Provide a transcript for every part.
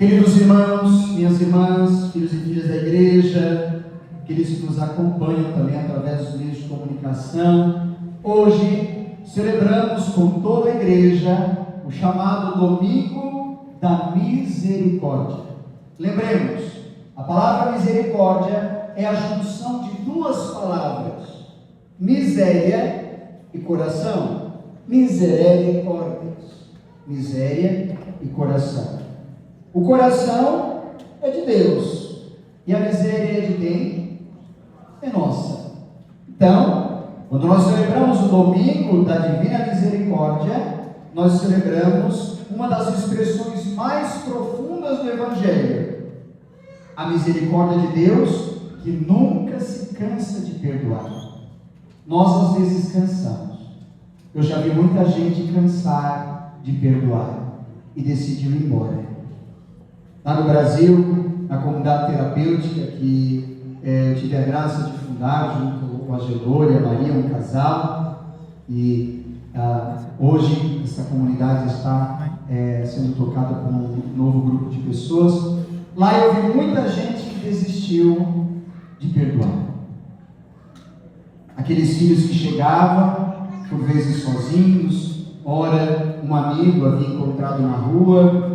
Queridos irmãos, minhas irmãs, filhos e filhas da igreja, aqueles que nos acompanham também através dos meios de comunicação, hoje celebramos com toda a igreja o chamado Domingo da Misericórdia. Lembremos, a palavra misericórdia é a junção de duas palavras, miséria e coração. Misericórdias, miséria e coração. O coração é de Deus e a miséria é de quem? É nossa. Então, quando nós celebramos o Domingo da Divina Misericórdia, nós celebramos uma das expressões mais profundas do Evangelho, a misericórdia de Deus, que nunca se cansa de perdoar. Nós às vezes cansamos. Eu já vi muita gente cansar de perdoar e decidiu ir embora. Lá no Brasil, na comunidade terapêutica que eu tive a graça de fundar junto com a Gelora e a Maria, um casal, e hoje essa comunidade está sendo tocada por um novo grupo de pessoas. Lá eu vi muita gente que desistiu de perdoar. Aqueles filhos que chegavam, por vezes sozinhos, ora um amigo havia encontrado na rua,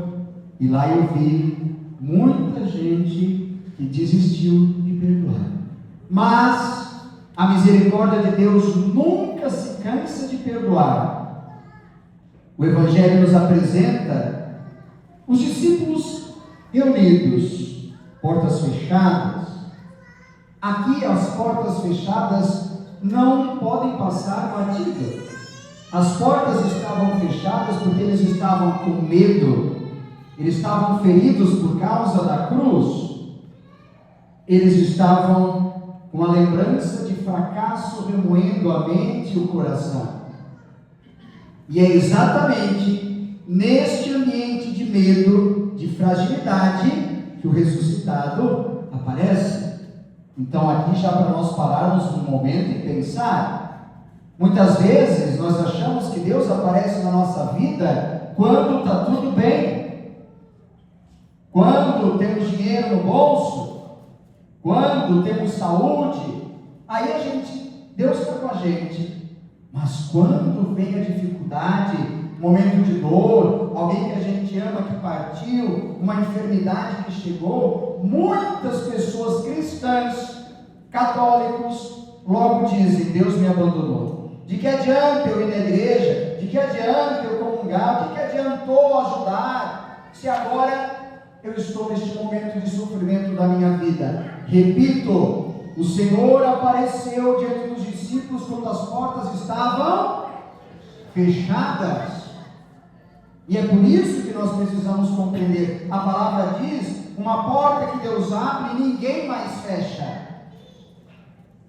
e lá eu vi muita gente que desistiu de perdoar. Mas a misericórdia de Deus nunca se cansa de perdoar. O Evangelho nos apresenta os discípulos reunidos, portas fechadas. Aqui as portas fechadas não podem passar batida. As portas estavam fechadas porque eles estavam com medo. Eles estavam feridos por causa da cruz. Eles estavam com a lembrança de fracasso remoendo a mente e o coração. E é exatamente neste ambiente de medo, de fragilidade, que o ressuscitado aparece. Então aqui já para nós pararmos um momento e pensar. Muitas vezes nós achamos que Deus aparece na nossa vida quando está tudo bem. Quando temos dinheiro no bolso, quando temos saúde, aí Deus está com a gente. Mas quando vem a dificuldade, momento de dor, alguém que a gente ama que partiu, uma enfermidade que chegou, muitas pessoas cristãs, católicos, logo dizem: Deus me abandonou. De que adianta eu ir na igreja? De que adianta eu comungar? De que adiantou ajudar? Se agora eu estou neste momento de sofrimento da minha vida. Repito, o Senhor apareceu diante dos discípulos quando as portas estavam fechadas. E é por isso que nós precisamos compreender. A palavra diz: uma porta que Deus abre, ninguém mais fecha.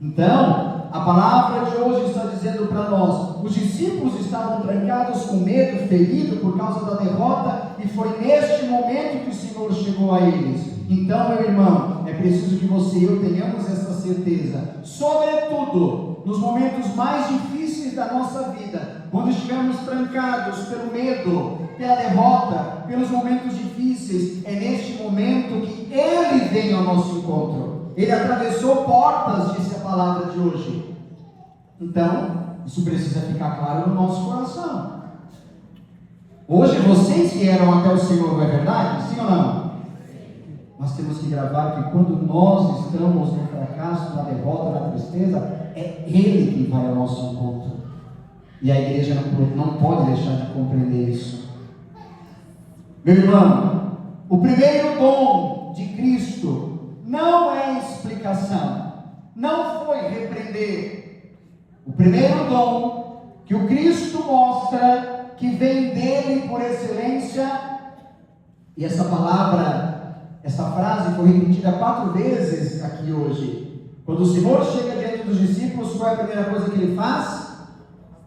Então, a palavra de hoje está dizendo para nós: os discípulos estavam trancados com medo, feridos por causa da derrota, e foi neste momento que o Senhor chegou a eles. Então, meu irmão, é preciso que você e eu tenhamos essa certeza, sobretudo nos momentos mais difíceis da nossa vida, quando estivermos trancados pelo medo, pela derrota, pelos momentos difíceis, é neste momento que Ele vem ao nosso encontro. Ele atravessou portas, disse a palavra de hoje. Então, isso precisa ficar claro no nosso coração. Hoje vocês vieram até o Senhor, não é verdade? Sim ou não? Nós temos que gravar que quando nós estamos no fracasso, na derrota, na tristeza, é Ele que vai ao nosso encontro. E a igreja não pode deixar de compreender isso. Meu irmão, o primeiro dom de Cristo não é explicação, não foi repreender. O primeiro dom que o Cristo mostra, que vem dele por excelência, e essa frase foi repetida 4 vezes aqui hoje. Quando o Senhor chega diante dos discípulos, qual é a primeira coisa que Ele faz?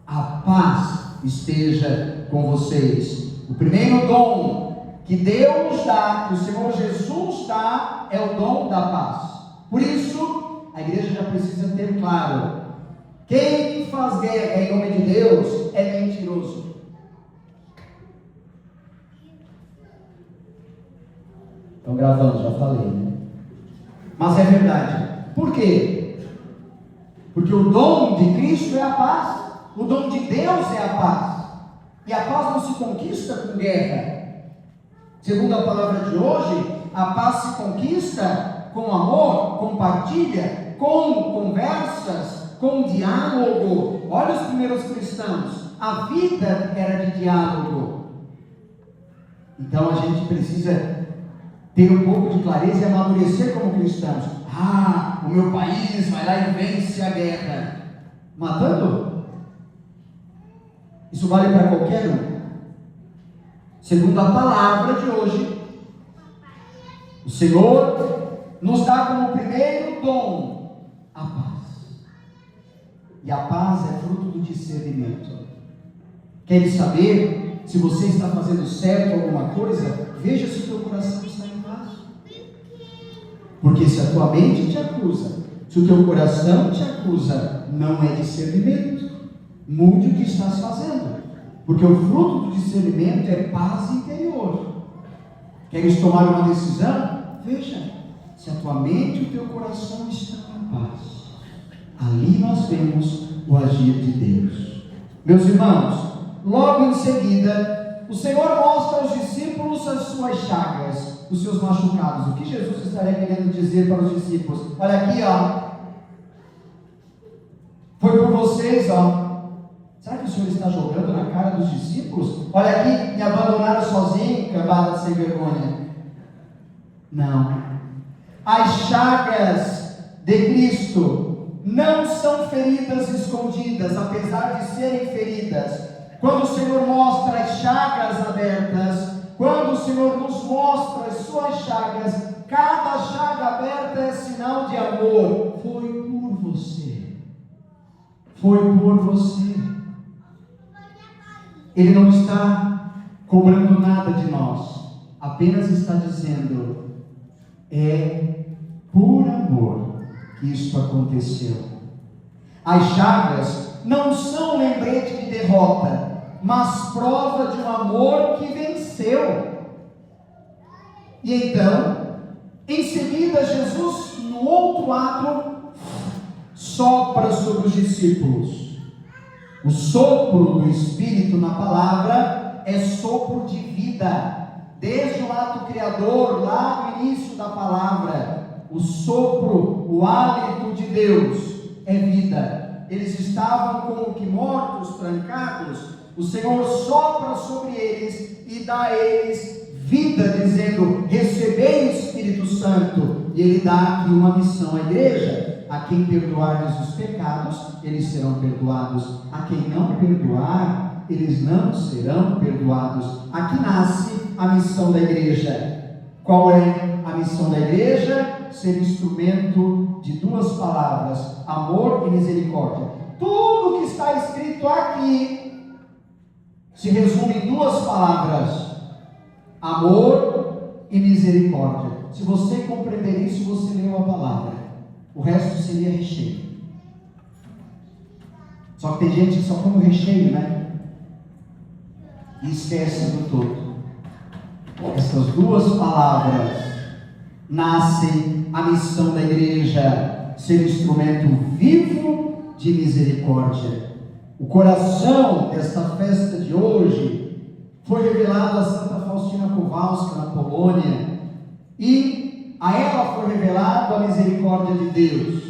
A paz esteja com vocês. O primeiro dom que Deus dá, que o Senhor Jesus dá, é o dom da paz. Por isso, a igreja já precisa ter claro: quem faz guerra em nome de Deus é mentiroso. Estão gravando, já falei, né? Mas é verdade. Por quê? Porque o dom de Cristo é a paz. O dom de Deus é a paz. E a paz não se conquista com guerra. Segundo a palavra de hoje, a paz se conquista com amor, com partilha, com conversas, com diálogo. Olha os primeiros cristãos. A vida era de diálogo. Então a gente precisa ter um pouco de clareza e amadurecer como cristãos. O meu país vai lá e vence a guerra. Matando? Isso vale para qualquer um. Segundo a palavra de hoje, o Senhor nos dá como primeiro dom a paz. E a paz é fruto do discernimento. Quer saber se você está fazendo certo alguma coisa? Veja se o teu coração está em paz. Porque se a tua mente te acusa, se o teu coração te acusa, não é discernimento. Mude o que estás fazendo. Porque o fruto do discernimento é paz interior. Queres tomar uma decisão? Veja se a tua mente e o teu coração estão em paz. Ali nós vemos o agir de Deus. Meus irmãos, logo em seguida, o Senhor mostra aos discípulos as suas chagas, os seus machucados. O que Jesus estaria querendo dizer para os discípulos? Olha aqui, foi por vocês, Será que o Senhor está jogando na cara dos discípulos? Olha aqui, me abandonaram sozinho, cambada sem vergonha. Não. As chagas de Cristo não são feridas escondidas, apesar de serem feridas. Quando o Senhor mostra as chagas abertas, quando o Senhor nos mostra as suas chagas, cada chaga aberta é sinal de amor. Foi por você. Foi por você. Ele não está cobrando nada de nós, apenas está dizendo, é por amor que isso aconteceu. As chagas não são lembrete de derrota, mas prova de um amor que venceu. E então, em seguida, Jesus, no outro lado, sopra sobre os discípulos. O sopro do Espírito na palavra é sopro de vida. Desde o ato criador, lá no início da palavra, o sopro, o hálito de Deus é vida. Eles estavam como que mortos, trancados. O Senhor sopra sobre eles e dá a eles vida, dizendo, recebei o Espírito Santo. E Ele dá aqui uma missão à igreja. A quem perdoar os pecados, eles serão perdoados. A quem não perdoar, eles não serão perdoados. Aqui nasce a missão da igreja. Qual é a missão da igreja? Ser instrumento de duas palavras: amor e misericórdia. Tudo que está escrito aqui se resume em duas palavras: amor e misericórdia. Se você compreender isso, você leu a palavra. O resto seria recheio. Só que tem gente que só come o recheio, né? E esquece do todo. Essas duas palavras nascem a missão da igreja: ser instrumento vivo de misericórdia. O coração desta festa de hoje foi revelado a Santa Faustina Kowalska, na Polônia, e a ela foi revelado a misericórdia de Deus.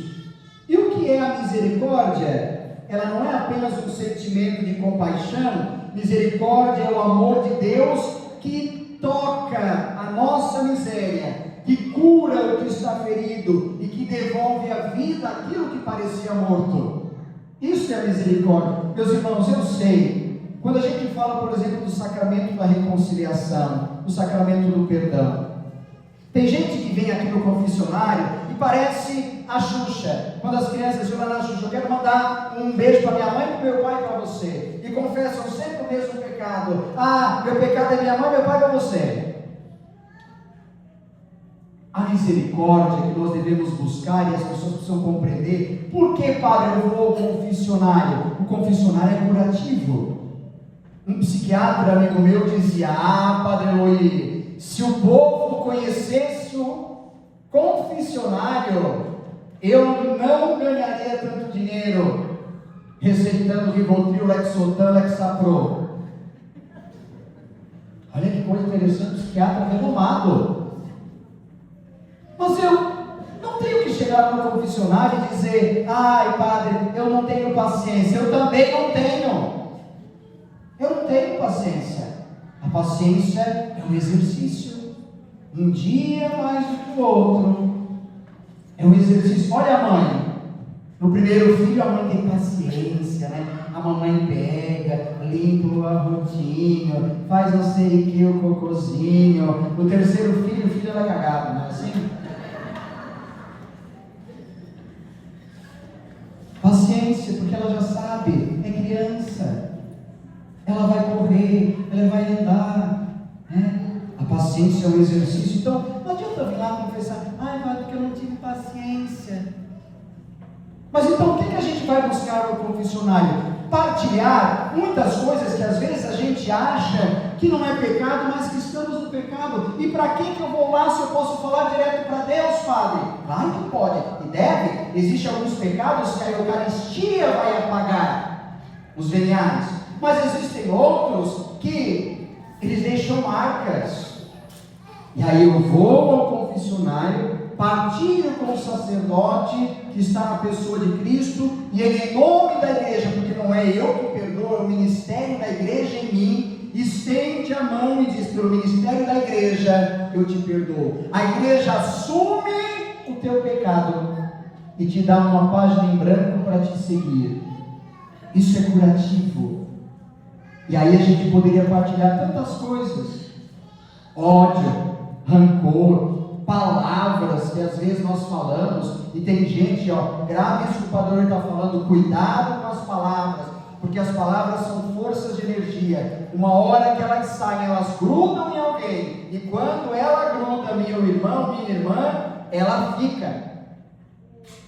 E o que é a misericórdia? Ela não é apenas um sentimento de compaixão. Misericórdia é o amor de Deus que toca a nossa miséria, que cura o que está ferido e que devolve à vida aquilo que parecia morto. Isso é a misericórdia. Meus irmãos, eu sei, quando a gente fala, por exemplo, do sacramento da reconciliação, do sacramento do perdão, tem gente que vem aqui no confessionário e parece a Xuxa. Quando as crianças chegam na Xuxa, eu quero mandar um beijo para minha mãe e para meu pai e para você. E confessam sempre o mesmo pecado. Meu pecado é minha mãe, meu pai é para você. A misericórdia que nós devemos buscar, e as pessoas precisam compreender. Por que, padre, eu vou ao confessionário? O confessionário é curativo. Um psiquiatra amigo meu dizia: padre Eloy, se o povo conhecesse o confessionário, eu não ganharia tanto dinheiro receitando Rivotril, Lexotan, Lexapro. Olha que coisa interessante, psiquiatra renomado. Mas eu não tenho que chegar no confessionário e dizer: ai padre, eu não tenho paciência. Eu também não tenho. Eu não tenho paciência. A paciência é um exercício. Um dia mais do que o outro. É um exercício. Olha a mãe. No primeiro filho a mãe tem paciência, né? A mamãe pega, limpa o arrotinho, faz não sei o que, o cocôzinho. No terceiro filho, o filho ela é cagado, não é assim? Paciência, porque ela já sabe, é criança. Ela vai correr, ela vai andar, né? A paciência é um exercício. Então, não adianta vir lá confessar: ai, vai, porque eu não tive paciência. Mas então, o que a gente vai buscar no confessionário? Partilhar muitas coisas que às vezes a gente acha que não é pecado, mas que estamos no pecado. E para quem que eu vou lá se eu posso falar direto para Deus, Padre? Claro que pode e deve. Existem alguns pecados que a Eucaristia vai apagar, os veniais. Mas existem outros que eles deixam marcas. E aí eu vou ao confessionário, partilho com o sacerdote que está na pessoa de Cristo, e ele, em nome da igreja, porque não é eu que perdoo, é o ministério da igreja em mim, estende a mão e diz: pelo ministério da igreja eu te perdoo. A igreja assume o teu pecado e te dá uma página em branco para te seguir. Isso é curativo. E aí a gente poderia partilhar tantas coisas: ódio, rancor, palavras que às vezes nós falamos, e tem gente, grave isso que o padre está falando, cuidado com as palavras, porque as palavras são forças de energia. Uma hora que elas saem, elas grudam em alguém, e quando ela gruda, meu irmão, minha irmã, ela fica.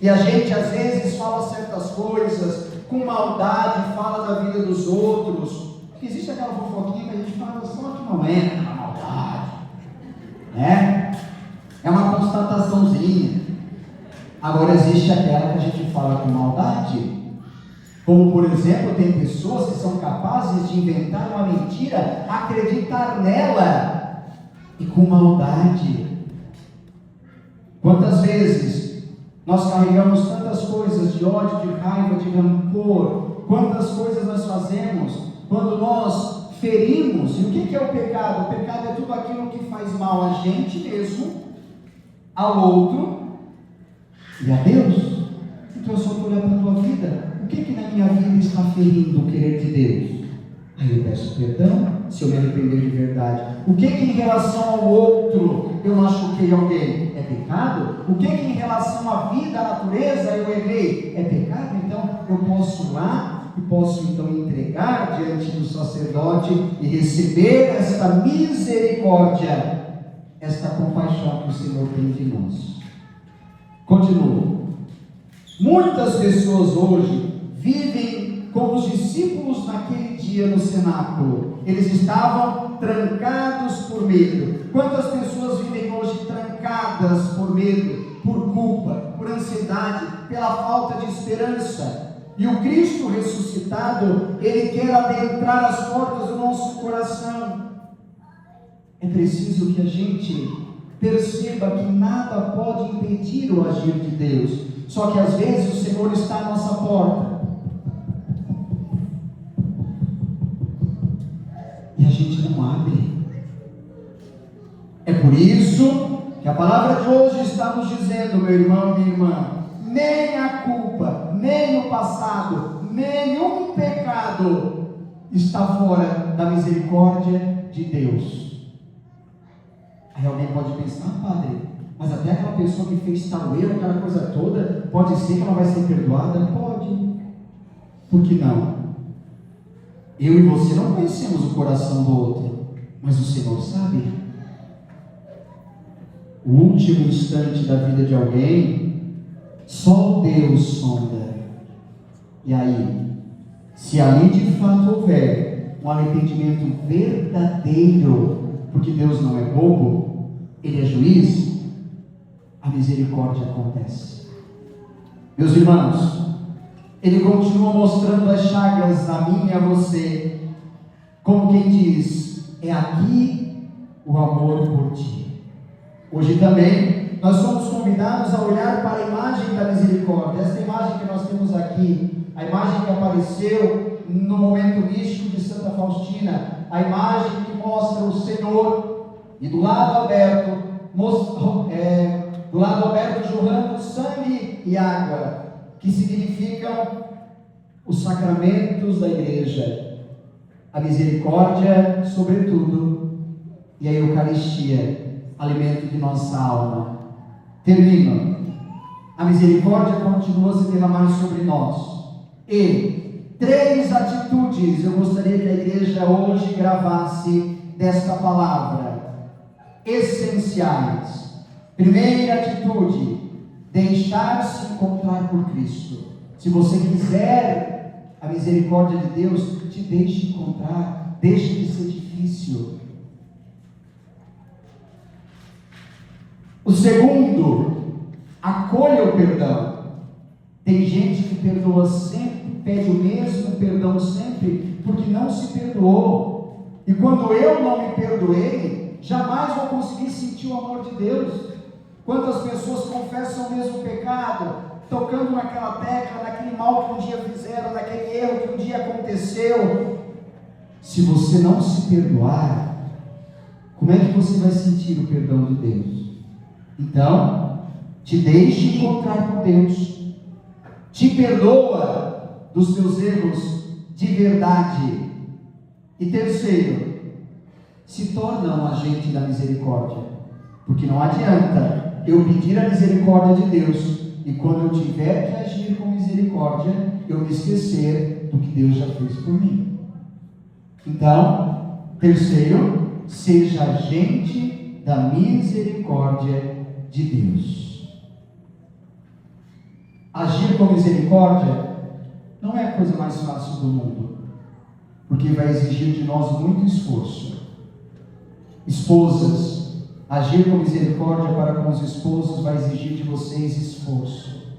E a gente às vezes fala certas coisas com maldade, fala da vida dos outros, porque existe aquela fofoquinha que a gente fala só que não é uma maldade, né? É uma constataçãozinha. Agora existe aquela que a gente fala com maldade. Como por exemplo, tem pessoas que são capazes de inventar uma mentira, acreditar nela, e com maldade. Quantas vezes nós carregamos tantas coisas de ódio, de raiva, de rancor? Quantas coisas nós fazemos quando nós ferimos? E o que é o pecado? O pecado é tudo aquilo que faz mal a gente mesmo, ao outro e a Deus. Então eu só estou olhando para a tua vida. O que na minha vida está ferindo o querer de Deus? Aí eu peço perdão, se eu me arrepender de verdade. O que em relação ao outro eu machuquei alguém? É pecado? O que em relação à vida, à natureza eu errei? É pecado? Então eu posso ir lá e posso então entregar diante do sacerdote e receber esta misericórdia, esta compaixão que o Senhor tem de nós. Continua. Muitas pessoas hoje vivem como os discípulos naquele dia no cenáculo. Eles estavam trancados por medo. Quantas pessoas vivem hoje trancadas por medo, por culpa, por ansiedade, pela falta de esperança? E o Cristo ressuscitado, Ele quer adentrar as portas do nosso coração. É preciso que a gente perceba que nada pode impedir o agir de Deus. Só que às vezes o Senhor está à nossa porta e a gente não abre. É por isso que a palavra de hoje está nos dizendo, meu irmão, minha irmã, nem a culpa, nem o passado, nenhum pecado está fora da misericórdia de Deus. Aí alguém pode pensar: padre, mas até aquela pessoa que fez tal erro, aquela coisa toda, pode ser que ela vai ser perdoada? Pode. Por que não? Eu e você não conhecemos o coração do outro, mas o Senhor sabe. O último instante da vida de alguém, só Deus sonda. E aí, se ali de fato houver um arrependimento verdadeiro, porque Deus não é bobo, Ele é juiz, a misericórdia acontece. Meus irmãos, Ele continua mostrando as chagas a mim e a você, como quem diz, é aqui o amor por ti. Hoje também, nós somos convidados a olhar para a imagem da misericórdia. Esta imagem que nós temos aqui, a imagem que apareceu no momento místico de Santa Faustina, a imagem que mostra o Senhor, e do lado aberto jorrando sangue e água, que significam os sacramentos da igreja, a misericórdia sobretudo, e a Eucaristia, alimento de nossa alma. Termino. A misericórdia continua a se derramar sobre nós. E 3 atitudes eu gostaria que a igreja hoje gravasse desta palavra, essenciais. Primeira atitude, deixar-se encontrar por Cristo. Se você quiser a misericórdia de Deus, te deixe encontrar, deixe de ser difícil. O segundo, acolha o perdão. Tem gente que perdoa sempre, pede o mesmo perdão sempre, porque não se perdoou. E quando eu não me perdoei, jamais vou conseguir sentir o amor de Deus. Quantas pessoas confessam o mesmo pecado, tocando naquela tecla, naquele mal que um dia fizeram, naquele erro que um dia aconteceu. Se você não se perdoar, como é que você vai sentir o perdão de Deus? Então, te deixe encontrar com Deus. Te perdoa dos teus erros de verdade. E terceiro, se torna um agente da misericórdia. Porque não adianta eu pedir a misericórdia de Deus e quando eu tiver que agir com misericórdia, eu me esquecer do que Deus já fez por mim. Então, terceiro, seja agente da misericórdia de Deus. Agir com misericórdia não é a coisa mais fácil do mundo, porque vai exigir de nós muito esforço. Esposas, agir com misericórdia para com os esposos vai exigir de vocês esforço.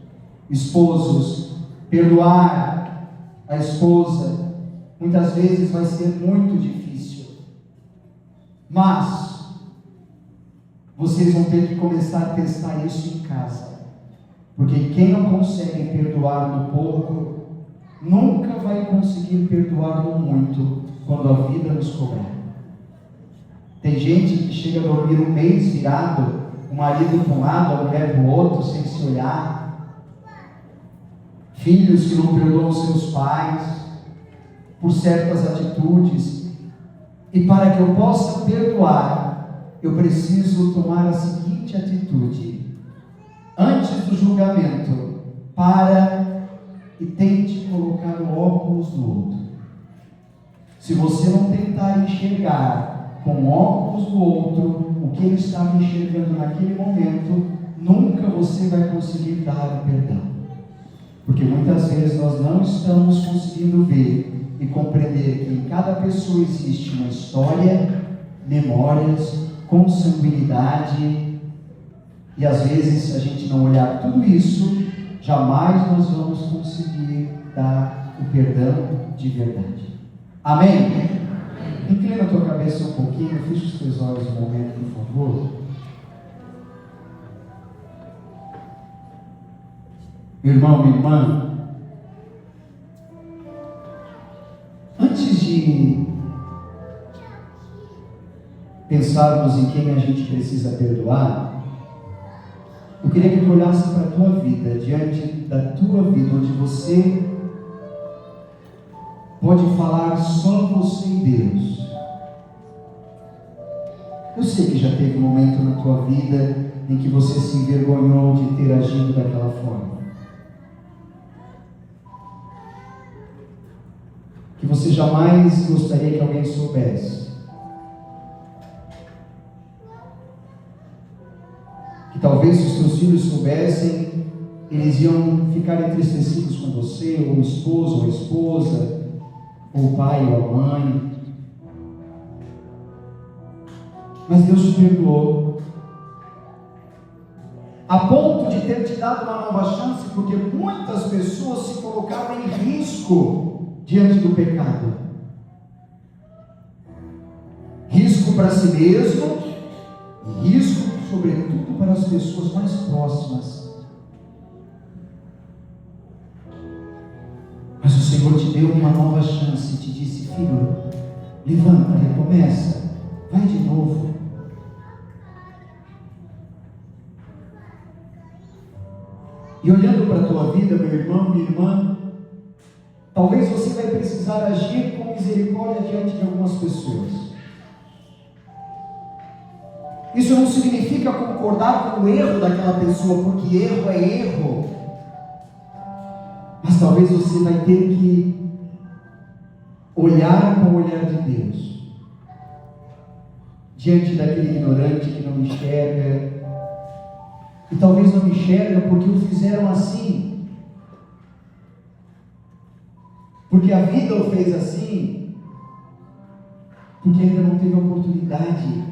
Esposos, perdoar a esposa muitas vezes vai ser muito difícil, mas vocês vão ter que começar a testar isso em casa, porque quem não consegue perdoar no pouco nunca vai conseguir perdoar no muito quando a vida nos cobrar. Tem gente que chega a dormir um mês virado, o marido para um lado, a mulher para o outro, sem se olhar. Filhos que não perdoam seus pais por certas atitudes. E para que eu possa perdoar, eu preciso tomar a seguinte atitude: antes do julgamento, para e tente colocar o óculos do outro. Se você não tentar enxergar com o óculos do outro o que ele estava enxergando naquele momento, nunca você vai conseguir dar o perdão. Porque muitas vezes nós não estamos conseguindo ver e compreender que em cada pessoa existe uma história, memórias, consanguinidade, e às vezes, se a gente não olhar tudo isso, jamais nós vamos conseguir dar o perdão de verdade. Amém? Inclina a tua cabeça um pouquinho, fecha os teus olhos um momento, por favor. Meu irmão, minha irmã, antes de pensarmos em quem a gente precisa perdoar, eu queria que tu olhasse para a tua vida, diante da tua vida, onde você pode falar só você e Deus. Eu sei que já teve um momento na tua vida em que você se envergonhou de ter agido daquela forma. Que você jamais gostaria que alguém soubesse. Que talvez se os teus filhos soubessem, eles iam ficar entristecidos com você, ou o esposo ou a esposa, ou o pai ou a mãe. Mas Deus te perdoou, a ponto de ter te dado uma nova chance, porque muitas pessoas se colocavam em risco diante do pecado. Risco para si mesmo e risco, sobretudo, para as pessoas mais próximas. Mas o Senhor te deu uma nova chance e te disse: filho, levanta, recomeça, vai de novo. E olhando para a tua vida, meu irmão, minha irmã, talvez você vai precisar agir com misericórdia diante de algumas pessoas. Isso não significa concordar com o erro daquela pessoa, porque erro é erro. Mas talvez você vai ter que olhar com o olhar de Deus, diante daquele ignorante que não enxerga, e talvez não enxerga porque o fizeram assim, porque a vida o fez assim, porque ainda não teve oportunidade.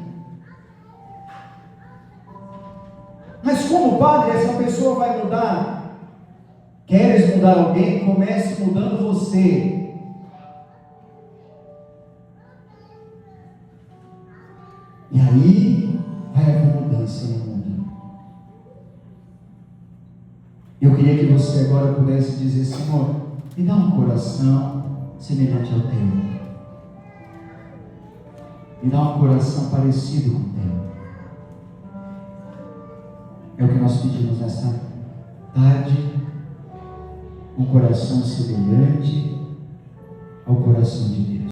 Mas como padre, essa pessoa vai mudar? Queres mudar alguém? Comece mudando você. E aí vai haver mudança no mundo. Eu queria que você agora pudesse dizer: Senhor, me dá um coração semelhante ao teu. Me dá um coração parecido com o teu. É o que nós pedimos nessa tarde. Um coração semelhante ao coração de Deus.